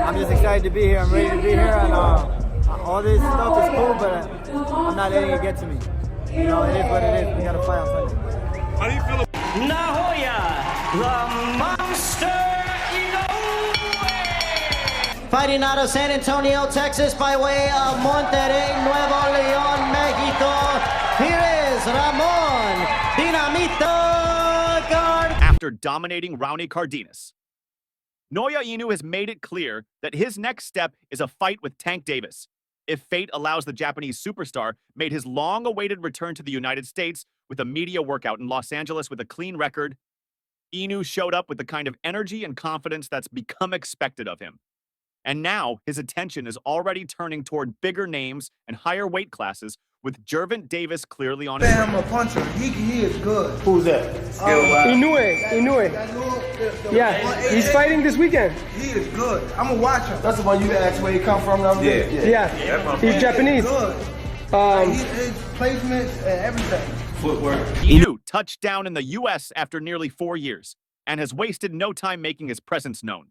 I'm just excited to be here. I'm ready to be here, and all this stuff is cool, but I'm not letting it get to me. You know, it is what it is. We gotta fight on Sunday. How do you feel? Naoya, the monster Inoue. Fighting out of San Antonio, Texas, by way of Monterrey, Nuevo León, Mexico. Here is Ramon Cardenas. After dominating Ramon Cardenas, Naoya Inoue has made it clear that his next step is a fight with Tank Davis. If fate allows, the Japanese superstar made his long-awaited return to the United States with a media workout in Los Angeles with a clean record. Inoue showed up with the kind of energy and confidence that's become expected of him. And now his attention is already turning toward bigger names and higher weight classes, with Gervonta Davis clearly on his radar. I'm a puncher. He is good. Who's that? Inoue. Yeah, he's fighting this weekend. He is good. I'm gonna watch him. That's the one you asked where he come from. Yeah. He's Japanese. Good. His placements and everything. Footwork. Inoue touched down in the U.S. after nearly 4 years and has wasted no time making his presence known.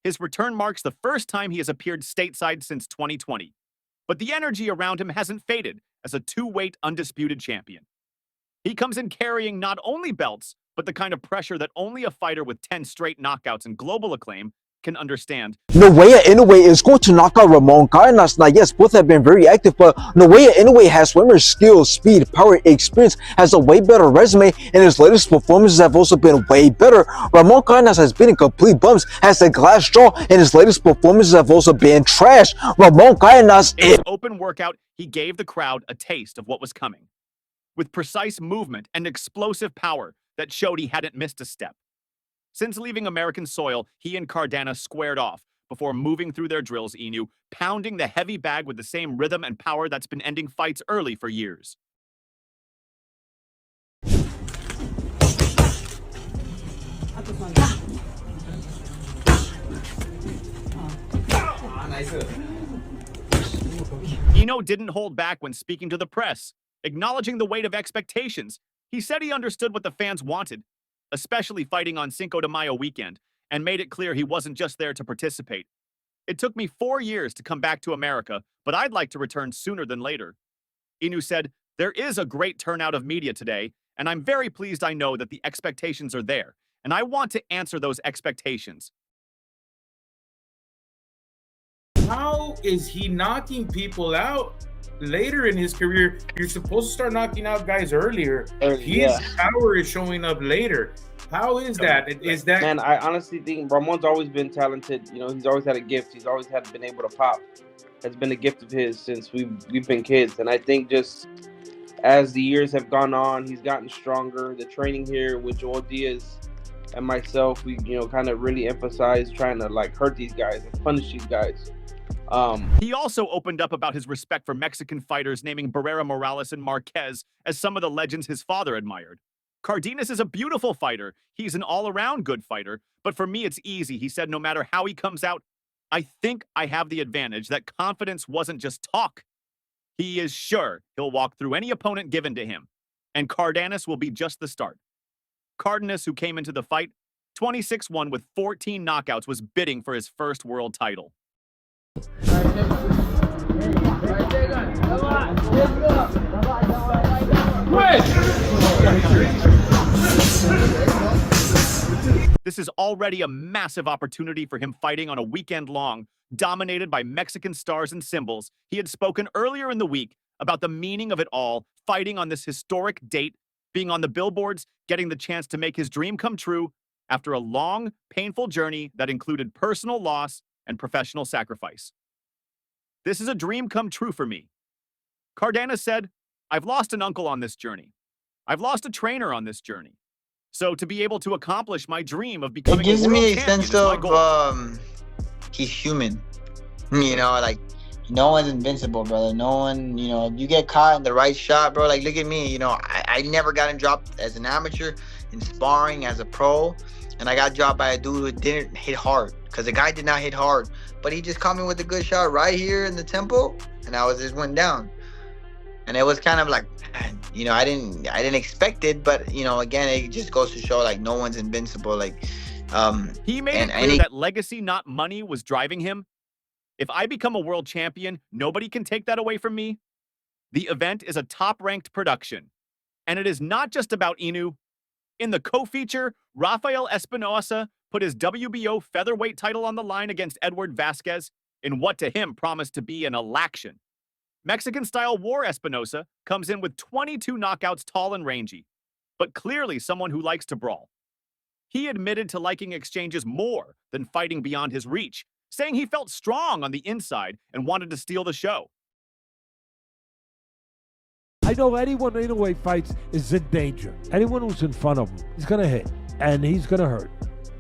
His return marks the first time he has appeared stateside since 2020. But the energy around him hasn't faded as a two-weight undisputed champion. He comes in carrying not only belts, but the kind of pressure that only a fighter with 10 straight knockouts and global acclaim can understand. Naoya Inoue is going to knock out Ramon Cardenas. Now, yes, both have been very active, but Naoya Inoue has swimmer skills, speed, power, experience, has a way better resume, and his latest performances have also been way better. Ramon Cardenas has been in complete bumps, has a glass jaw, and his latest performances have also been trash. Ramon Cardenas In his open workout, he gave the crowd a taste of what was coming, with precise movement and explosive power that showed he hadn't missed a step. Since leaving American soil, he and Cardenas squared off before moving through their drills. Inoue pounding the heavy bag with the same rhythm and power that's been ending fights early for years. Inoue didn't hold back when speaking to the press, acknowledging the weight of expectations. He said he understood what the fans wanted, especially fighting on Cinco de Mayo weekend, and made it clear he wasn't just there to participate. It took me 4 years to come back to America, but I'd like to return sooner than later. Inoue said, "There is a great turnout of media today, and I'm very pleased I know that the expectations are there, and I want to answer those expectations." How is he knocking people out later in his career? You're supposed to start knocking out guys earlier. His power is showing up later. How is that? Is that? Man, I honestly think Ramon's always been talented. You know, he's always had a gift. He's always been able to pop. It's been a gift of his since we've been kids. And I think just as the years have gone on, he's gotten stronger. The training here with Joel Diaz and myself, we kind of really emphasize trying to hurt these guys and punish these guys. He also opened up about his respect for Mexican fighters, naming Barrera Morales and Marquez as some of the legends his father admired. Cardenas is a beautiful fighter. He's an all-around good fighter. But for me, it's easy. He said no matter how he comes out, I think I have the advantage. That confidence wasn't just talk. He is sure he'll walk through any opponent given to him. And Cardenas will be just the start. Cardenas, who came into the fight 26-1 with 14 knockouts, was bidding for his first world title. This is already a massive opportunity for him, fighting on a weekend long, dominated by Mexican stars and symbols. He had spoken earlier in the week about the meaning of it all, fighting on this historic date, being on the billboards, getting the chance to make his dream come true after a long, painful journey that included personal loss and professional sacrifice. This is a dream come true for me. Cardenas said, "I've lost an uncle on this journey. I've lost a trainer on this journey. So to be able to accomplish my dream of becoming a world champion is my goal." It gives me a sense of he's human. You know, like, no one's invincible, brother. No one, you know, if you get caught in the right shot, bro, like, look at me. You know, I never gotten dropped as an amateur, in sparring as a pro, and I got dropped by a dude who didn't hit hard, because the guy did not hit hard, but he just caught me with a good shot right here in the temple, and I just went down. And it was kind of like, you know, I didn't expect it, but, you know, again, it just goes to show, like, no one's invincible. Like, He made it clear that legacy, not money, was driving him. If I become a world champion, nobody can take that away from me. The event is a top-ranked production, and it is not just about Inoue. In the co-feature, Rafael Espinosa put his WBO featherweight title on the line against Edward Vasquez in what to him promised to be an election. Mexican-style War Espinosa comes in with 22 knockouts, tall and rangy, but clearly someone who likes to brawl. He admitted to liking exchanges more than fighting beyond his reach, saying he felt strong on the inside and wanted to steal the show. I know anyone Inoue fights is in danger. Anyone who's in front of him, he's going to hit, and he's going to hurt,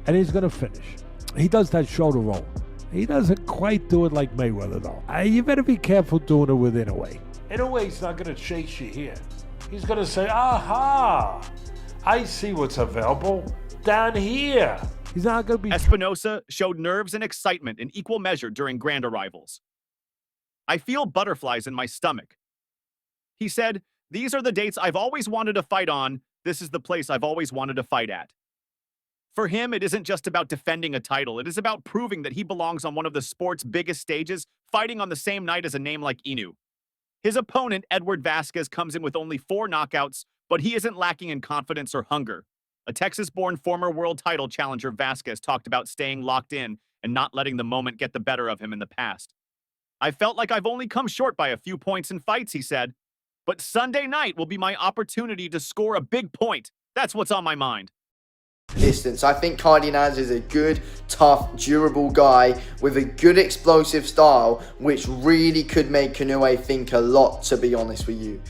and he's going to finish. He does that shoulder roll. He doesn't quite do it like Mayweather, though. You better be careful doing it with Inoue. Inoue's not going to chase you here. He's going to say, aha, I see what's available down here. He's not going to be... Espinosa showed nerves and excitement in equal measure during grand arrivals. I feel butterflies in my stomach. He said, these are the dates I've always wanted to fight on. This is the place I've always wanted to fight at. For him, it isn't just about defending a title. It is about proving that he belongs on one of the sport's biggest stages, fighting on the same night as a name like Inoue. His opponent, Edward Vasquez, comes in with only 4 knockouts, but he isn't lacking in confidence or hunger. A Texas-born former world title challenger, Vasquez, talked about staying locked in and not letting the moment get the better of him in the past. I felt like I've only come short by a few points in fights, he said. But Sunday night will be my opportunity to score a big point. That's what's on my mind. Distance. I think Cardenas is a good, tough, durable guy with a good explosive style, which really could make Inoue think a lot, to be honest with you.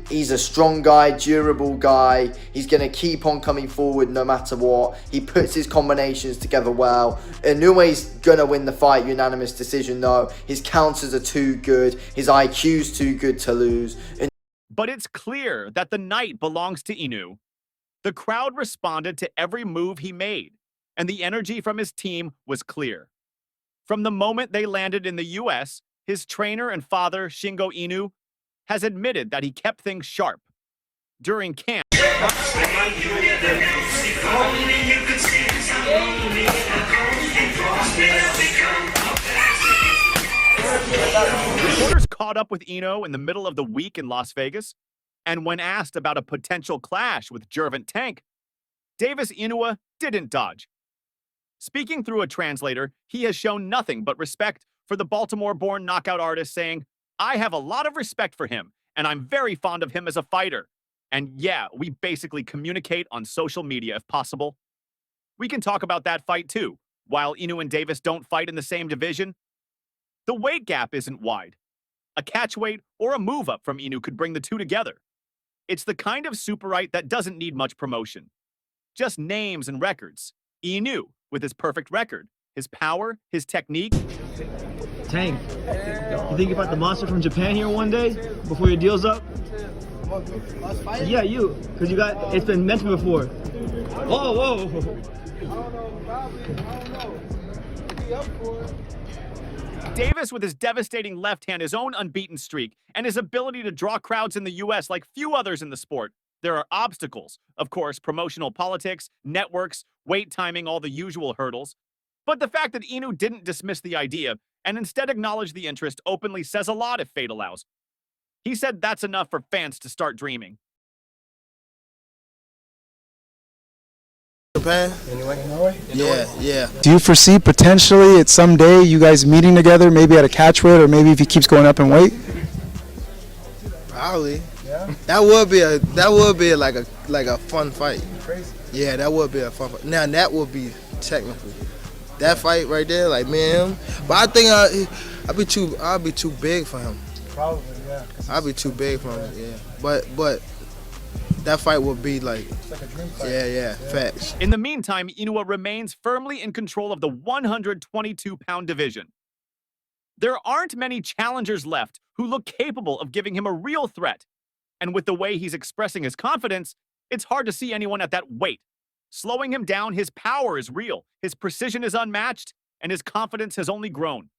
He's a strong guy, durable guy. He's going to keep on coming forward no matter what. He puts his combinations together well. Inoue's going to win the fight, unanimous decision though. His counters are too good. His IQ's too good to lose. But it's clear that the night belongs to Inoue. The crowd responded to every move he made, and the energy from his team was clear. From the moment they landed in the U.S., his trainer and father, Shingo Inoue, has admitted that he kept things sharp. During camp, reporters caught up with Inoue in the middle of the week in Las Vegas, and when asked about a potential clash with Gervonta Tank, Davis Inoue didn't dodge. Speaking through a translator, he has shown nothing but respect for the Baltimore-born knockout artist, saying, I have a lot of respect for him, and I'm very fond of him as a fighter. And yeah, we basically communicate on social media if possible. We can talk about that fight too, while Inoue and Davis don't fight in the same division. The weight gap isn't wide. A catchweight or a move-up from Inoue could bring the two together. It's the kind of superite that doesn't need much promotion. Just names and records. Inoue, with his perfect record, his power, his technique. Tank, you think about the monster from Japan here one day before your deal's up? Yeah, you, because you got, it's been mentioned before. Oh, whoa. Davis with his devastating left hand, his own unbeaten streak, and his ability to draw crowds in the U.S. like few others in the sport. There are obstacles, of course, promotional politics, networks, weight timing, all the usual hurdles. But the fact that Inoue didn't dismiss the idea and instead acknowledged the interest openly says a lot if fate allows. He said that's enough for fans to start dreaming. Japan? Anyway? Yeah. Do you foresee potentially at some day you guys meeting together, maybe at a catchweight, or maybe if he keeps going up in weight? Probably. Yeah. That would be like a fun fight. Crazy. Yeah, that would be a fun fight. Now that would be technical. That fight right there, like me and him. But I think I'd be too big for him. Probably, yeah. I'd be too big for him. Yeah. But that fight would be like a dream fight. Yeah, facts. In the meantime, Inoue remains firmly in control of the 122-pound division. There aren't many challengers left who look capable of giving him a real threat. And with the way he's expressing his confidence, it's hard to see anyone at that weight. Slowing him down, his power is real, his precision is unmatched, and his confidence has only grown.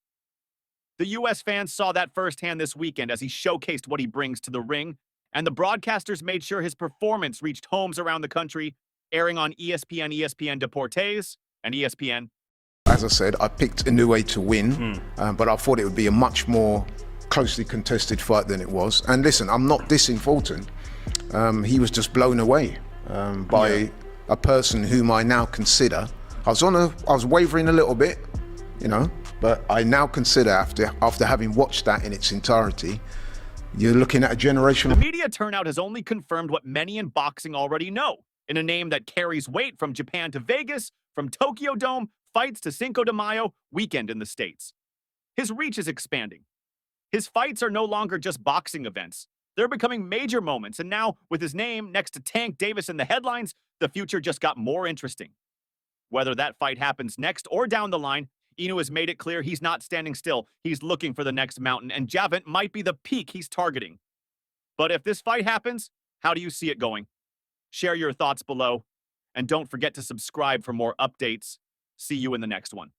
The U.S. fans saw that firsthand this weekend as he showcased what he brings to the ring, and the broadcasters made sure his performance reached homes around the country, airing on ESPN, ESPN Deportes, and ESPN. As I said, I picked Inoue to win, but I thought it would be a much more closely contested fight than it was. And listen, I'm not dissing Fulton. He was just blown away by a person whom I now consider. I was wavering a little bit, you know, but I now consider after having watched that in its entirety, you're looking at a generational. The media turnout has only confirmed what many in boxing already know. In a name that carries weight from Japan to Vegas, from Tokyo Dome, fights to Cinco de Mayo, weekend in the States. His reach is expanding. His fights are no longer just boxing events. They're becoming major moments, and now, with his name next to Tank Davis in the headlines, the future just got more interesting. Whether that fight happens next or down the line, Inoue has made it clear he's not standing still. He's looking for the next mountain, and Javant might be the peak he's targeting. But if this fight happens, how do you see it going? Share your thoughts below, and don't forget to subscribe for more updates. See you in the next one.